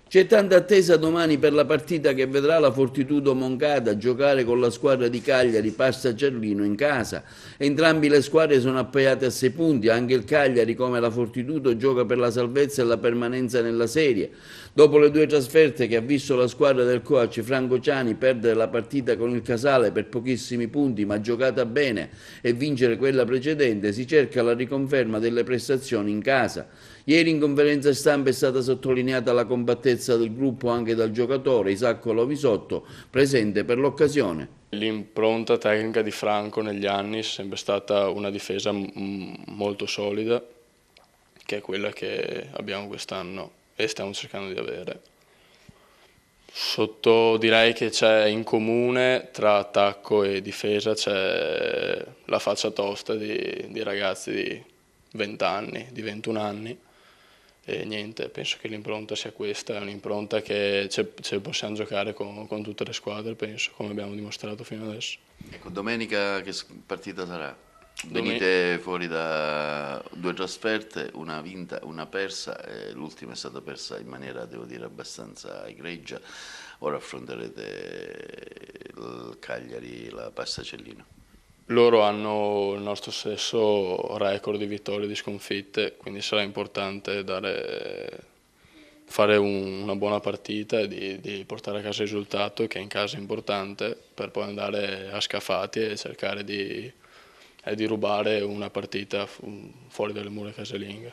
C'è tanta attesa domani per la partita che vedrà la Fortitudo Moncada giocare con la squadra di Cagliari Passa Cerlino in casa. Entrambi le squadre sono appaiate a 6 punti, anche il Cagliari come la Fortitudo gioca per la salvezza e la permanenza nella serie. Dopo le due trasferte che ha visto la squadra del coach Franco Ciani perdere la partita con il Casale per pochissimi punti ma giocata bene e vincere quella precedente, si cerca la riconferma delle prestazioni in casa. Ieri in conferenza stampa è stata sottolineata la compattezza del gruppo anche dal giocatore Isacco Lovisotto, presente per l'occasione. L'impronta tecnica di Franco negli anni è sempre stata una difesa molto solida, che è quella che abbiamo quest'anno e stiamo cercando di avere. Direi che c'è in comune tra attacco e difesa, c'è la faccia tosta di ragazzi di 20 anni, di 21 anni. E niente, penso che l'impronta sia questa, è un'impronta che ce possiamo giocare con tutte le squadre, penso, come abbiamo dimostrato fino adesso. Ecco, domenica che partita sarà? Domen- Venite fuori da due trasferte, una vinta, una persa, e l'ultima è stata persa in maniera, devo dire, abbastanza egregia. Ora affronterete il Cagliari, la Passacellina. Loro hanno il nostro stesso record di vittorie e di sconfitte, quindi sarà importante fare una buona partita e di portare a casa il risultato, che in casa è importante, per poi andare a scafati e cercare di rubare una partita fuori dalle mura casalinghe.